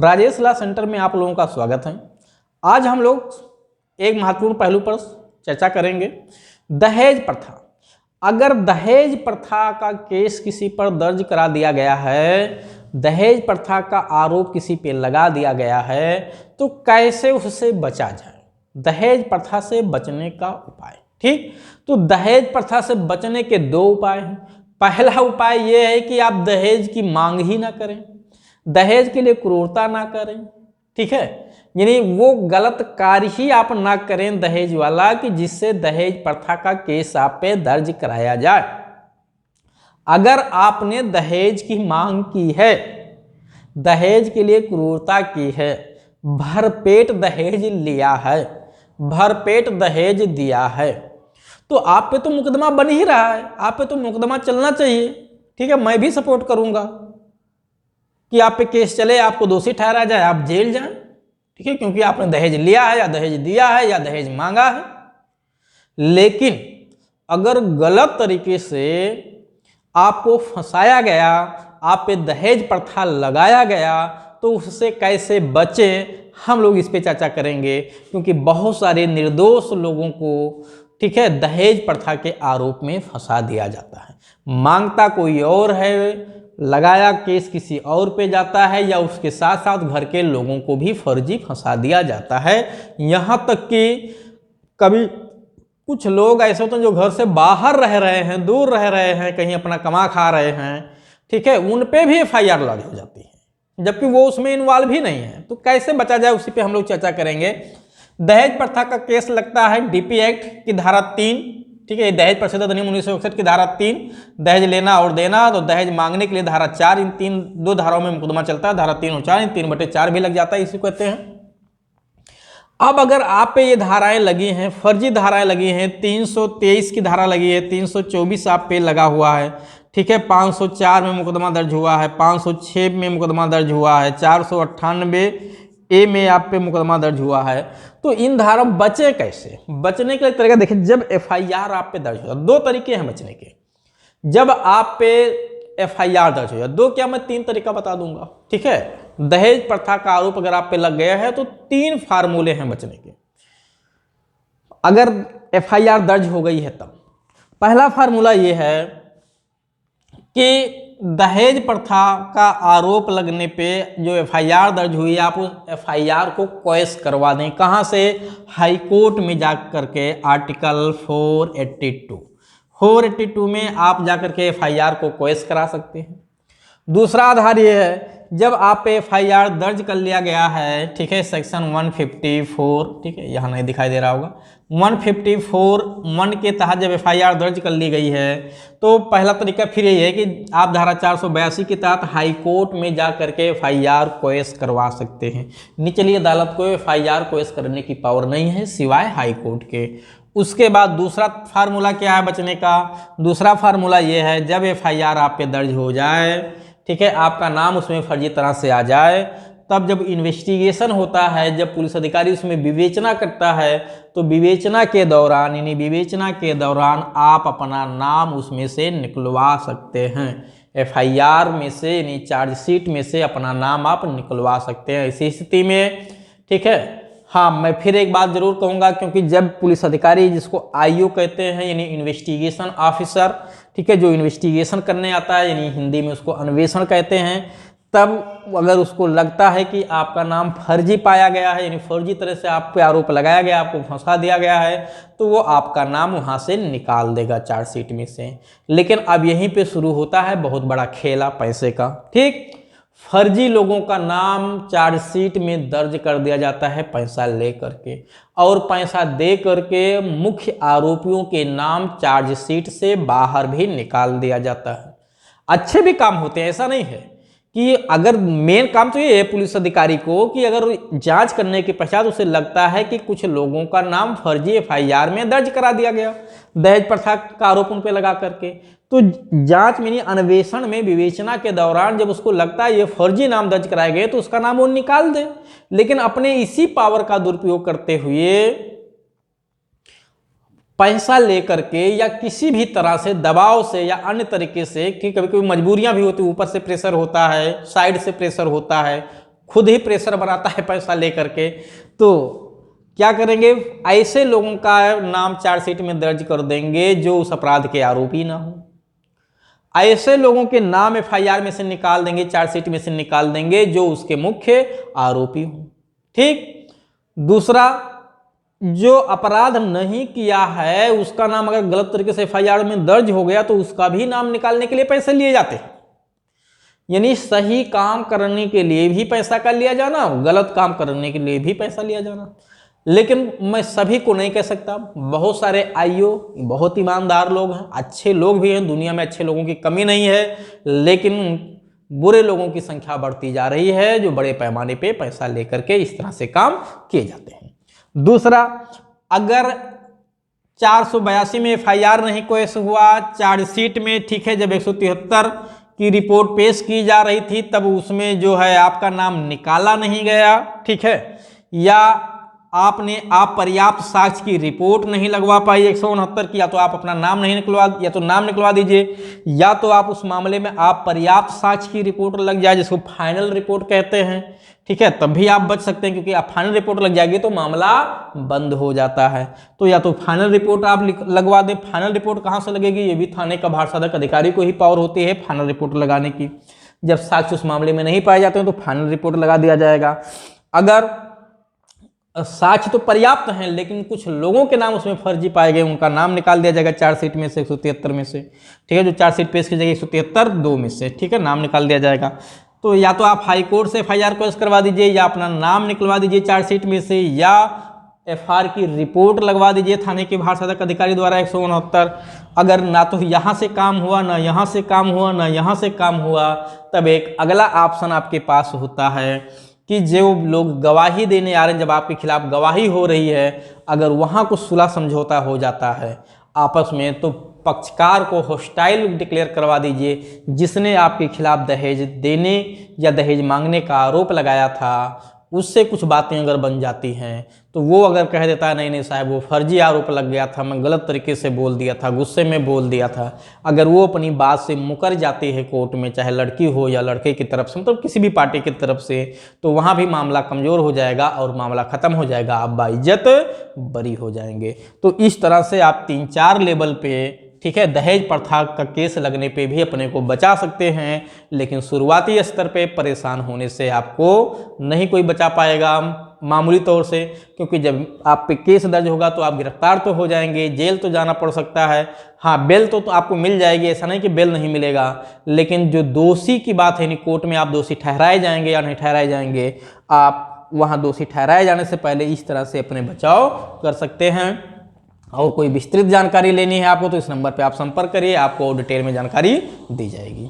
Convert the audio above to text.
Rajesh law centre में आप लोगों का स्वागत है। आज हम लोग एक महत्वपूर्ण पहलू पर चर्चा करेंगे, दहेज प्रथा। अगर दहेज प्रथा का केस किसी पर दर्ज करा दिया गया है, दहेज प्रथा का आरोप किसी पे लगा दिया गया है, तो कैसे उससे बचा जाए, दहेज प्रथा से बचने का उपाय। ठीक, तो दहेज प्रथा से बचने के दो उपाय हैं। पहला उपाय यह है कि आप दहेज की मांग ही ना करें, दहेज के लिए क्रूरता ना करें। ठीक है, यानी वो गलत कार्य ही आप ना करें दहेज वाला कि जिससे दहेज प्रथा का केस आप पे दर्ज कराया जाए। अगर आपने दहेज की मांग की है, दहेज के लिए क्रूरता की है, भरपेट दहेज लिया है, भरपेट दहेज दिया है, तो आप पे तो मुकदमा बन ही रहा है, आप पे तो मुकदमा चलना चाहिए। ठीक है, मैं भी सपोर्ट करूंगा कि आप पे केस चले, आपको दोषी ठहराया जाए, आप जेल जाएं। ठीक है, क्योंकि आपने दहेज लिया है या दहेज दिया है या दहेज मांगा है। लेकिन अगर गलत तरीके से आपको फंसाया गया, आप पे दहेज प्रथा लगाया गया, तो उससे कैसे बचे, हम लोग इस पे चर्चा करेंगे। क्योंकि बहुत सारे निर्दोष लोगों को, ठीक है, दहेज प्रथा के आरोप में फंसा दिया जाता है। मांगता कोई और है, लगाया केस किसी और पे जाता है, या उसके साथ साथ घर के लोगों को भी फर्जी फंसा दिया जाता है। यहाँ तक कि कभी कुछ लोग ऐसे होते हैं जो घर से बाहर रह रहे हैं, दूर रह रहे हैं, कहीं अपना कमा खा रहे हैं, ठीक है, उन पे भी FIR लॉन्च हो जाती है, जबकि वो उसमें इन्वॉल्व ही नहीं है। तो कैसे बचा जाए, उसी पे हम लोग चर्चा करेंगे। दहेज प्रथा का केस लगता है DP एक्ट की धारा 3, ठीक है, दहेज प्रतिशत अधिनियम 1961 की धारा 3, दहेज लेना और देना, तो दहेज मांगने के लिए धारा 4, इन दो धाराओं में मुकदमा चलता है। धारा 3 और 4, इन 3/4 भी लग जाता है, इसी को कहते हैं। अब अगर आप पे ये धाराएं लगी हैं, फर्जी धाराएं लगी हैं, 323 की धारा लगी है, 324 आप पे लगा हुआ है, ठीक है, 504 में मुकदमा दर्ज हुआ है, 506 में मुकदमा दर्ज हुआ है, 498A में आप पे मुकदमा दर्ज हुआ है, तो इन धारा बचे कैसे? बचने के लिए तरीका देखिए, जब FIR आप पे दर्ज हो, दो तरीके हैं बचने के। जब आप पे FIR दर्ज हो जाए, दो क्या, मैं 3 तरीका बता दूंगा। ठीक है, दहेज प्रथा का आरोप अगर आप पे लग गया है तो 3 फार्मूले हैं बचने के, अगर FIR दर्ज हो गई है तब। पहला फार्मूला ये है कि दहेज प्रथा का आरोप लगने पे जो FIR दर्ज हुई, आप उस FIR को क्वैश करवा दें। कहाँ से? हाई कोर्ट में जा करके आर्टिकल 482 में आप जा करके FIR को क्वैश करा सकते हैं। दूसरा आधार ये है, जब आप पे FIR दर्ज कर लिया गया है, ठीक है, सेक्शन 154, ठीक है, यहाँ नहीं दिखाई दे रहा होगा, 154(1) के तहत जब FIR दर्ज कर ली गई है, तो पहला तरीका फिर यही है कि आप धारा 482 के तहत हाई कोर्ट में जा करके FIR क्वैश करवा सकते हैं। निचली अदालत को FIR क्वैश करने की पावर नहीं है सिवाय हाई कोर्ट के। उसके बाद दूसरा फार्मूला क्या है बचने का? दूसरा फार्मूला ये है, जब FIR आप पे दर्ज हो जाए, ठीक है, आपका नाम उसमें फर्जी तरह से आ जाए, तब जब इन्वेस्टिगेशन होता है, जब पुलिस अधिकारी उसमें विवेचना करता है, तो विवेचना के दौरान, यानी विवेचना के दौरान आप अपना नाम उसमें से निकलवा सकते हैं। FIR में से, यानी चार्जशीट में से अपना नाम आप निकलवा सकते हैं ऐसी स्थिति में। ठीक है, हाँ, मैं फिर एक बात जरूर कहूँगा, क्योंकि जब पुलिस अधिकारी, जिसको IO कहते हैं, यानी इन्वेस्टिगेशन ऑफिसर, ठीक है, जो इन्वेस्टिगेशन करने आता है, यानी हिंदी में उसको अन्वेषण कहते हैं, तब अगर उसको लगता है कि आपका नाम फर्जी पाया गया है, यानी फर्जी तरह से आप पे आरोप लगाया गया, आपको फंसा दिया गया है, तो वो आपका नाम वहाँ से निकाल देगा चार्जशीट में से। लेकिन अब यहीं पे शुरू होता है बहुत बड़ा खेला पैसे का। ठीक, फर्जी लोगों का नाम चार्जशीट में दर्ज कर दिया जाता है पैसा ले करके, और पैसा दे करके मुख्य आरोपियों के नाम चार्जशीट से बाहर भी निकाल दिया जाता है। अच्छे भी काम होते हैं, ऐसा नहीं है कि, अगर मेन काम तो ये है पुलिस अधिकारी को कि अगर जांच करने के पश्चात उसे लगता है कि कुछ लोगों का नाम फर्जी FIR में दर्ज करा दिया गया, दहेज प्रथा का आरोप उन पे लगा करके, तो जांच में, अन्वेषण में, विवेचना के दौरान जब उसको लगता है ये फर्जी नाम दर्ज कराए गए, तो उसका नाम वो निकाल दे। लेकिन अपने इसी पावर का दुरुपयोग करते हुए पैसा लेकर के या किसी भी तरह से दबाव से या अन्य तरीके से, कि कभी कभी मजबूरियां भी होती, ऊपर से प्रेशर होता है, साइड से प्रेशर होता है, खुद ही प्रेशर बनाता है पैसा लेकर के, तो क्या करेंगे, ऐसे लोगों का नाम चार्जशीट में दर्ज कर देंगे जो उस अपराध के आरोपी ना हो। ऐसे लोगों के नाम एफआईआर में से निकाल देंगे, चार्जशीट में से निकाल देंगे जो उसके मुख्य आरोपी हो। ठीक। दूसरा, जो अपराध नहीं किया है उसका नाम अगर गलत तरीके से एफआईआर में दर्ज हो गया तो उसका भी नाम निकालने के लिए पैसे लिए जाते हैं। यानी सही काम करने के लिए भी पैसा का लिया जाना, गलत काम करने के लिए भी पैसा लिया जाना। लेकिन मैं सभी को नहीं कह सकता, बहुत सारे आईओ बहुत ईमानदार लोग हैं, अच्छे लोग भी हैं, दुनिया में अच्छे लोगों की कमी नहीं है, लेकिन बुरे लोगों की संख्या बढ़ती जा रही है जो बड़े पैमाने पे पैसा लेकर के इस तरह से काम किए जाते हैं। दूसरा, अगर 482 में एफआईआर नहीं केस हुआ, चार्जशीट में ठीक है, जब 173 की रिपोर्ट पेश की जा रही थी तब उसमें जो है आपका नाम निकाला नहीं गया, ठीक है, या आपने पर्याप्त साक्ष्य की रिपोर्ट नहीं लगवा पाई 169 की, या तो आप अपना नाम नहीं निकलवा, या तो नाम निकलवा दीजिए, या तो आप उस मामले में आप पर्याप्त साक्ष्य की रिपोर्ट लग जाए जिसको फाइनल रिपोर्ट कहते हैं, ठीक है, तब भी आप बच सकते हैं, क्योंकि आप फाइनल रिपोर्ट लग जाएगी तो मामला बंद हो जाता है। तो या तो फाइनल रिपोर्ट आप लगवा दें। फाइनल रिपोर्ट कहाँ से लगेगी, ये भी थाने का भार साधक अधिकारी को ही पावर होती है फाइनल रिपोर्ट लगाने की। जब साक्ष्य उस मामले में नहीं पाए जाते हैं तो फाइनल रिपोर्ट लगा दिया जाएगा। अगर साक्ष्य तो पर्याप्त हैं लेकिन कुछ लोगों के नाम उसमें फर्जी पाए गए, उनका नाम निकाल दिया जाएगा चार्जशीट में से 173 में से, ठीक है, जो चार्जशीट पेश की जाएगी 173(2) में से, ठीक है, नाम निकाल दिया जाएगा। तो या तो आप हाई कोर्ट से एफआईआर केस करवा दीजिए, या अपना नाम निकलवा दीजिए चार्जशीट में से, या एफआईआर की रिपोर्ट लगवा दीजिए थाने के भार साधक अधिकारी द्वारा 169। अगर ना तो यहाँ से काम हुआ, ना यहाँ से काम हुआ, ना यहाँ से काम हुआ, तब एक अगला ऑप्शन आपके पास होता है कि जो लोग गवाही देने आ रहे हैं, जब आपके खिलाफ गवाही हो रही है, अगर वहाँ कुछ सुलह समझौता हो जाता है आपस में, तो पक्षकार को हॉस्टाइल डिक्लेयर करवा दीजिए। जिसने आपके खिलाफ दहेज देने या दहेज मांगने का आरोप लगाया था, उससे कुछ बातें अगर बन जाती हैं तो वो अगर कह देता है नहीं नहीं साहब वो फर्जी आरोप लग गया था, मैं गलत तरीके से बोल दिया था, गुस्से में बोल दिया था, अगर वो अपनी बात से मुकर जाती है कोर्ट में, चाहे लड़की हो या लड़के की तरफ से, मतलब किसी भी पार्टी की तरफ से, तो वहाँ भी मामला कमज़ोर हो जाएगा और मामला ख़त्म हो जाएगा, आप बाइज्जत बरी हो जाएंगे। तो इस तरह से आप 3-4 लेवल पे, ठीक है, दहेज प्रथा का केस लगने पे भी अपने को बचा सकते हैं, लेकिन शुरुआती स्तर पे परेशान होने से आपको नहीं कोई बचा पाएगा मामूली तौर से, क्योंकि जब आप पे केस दर्ज होगा तो आप गिरफ्तार तो हो जाएंगे, जेल तो जाना पड़ सकता है। हाँ, बेल तो आपको मिल जाएगी, ऐसा नहीं कि बेल नहीं मिलेगा, लेकिन जो दोषी की बात है, कोर्ट में आप दोषी ठहराए जाएंगे या नहीं ठहराए जाएंगे, आप वहाँ दोषी ठहराए जाने से पहले इस तरह से अपने बचाव कर सकते हैं। और कोई विस्तृत जानकारी लेनी है आपको तो इस नंबर पे आप संपर्क करिए, आपको डिटेल में जानकारी दी जाएगी।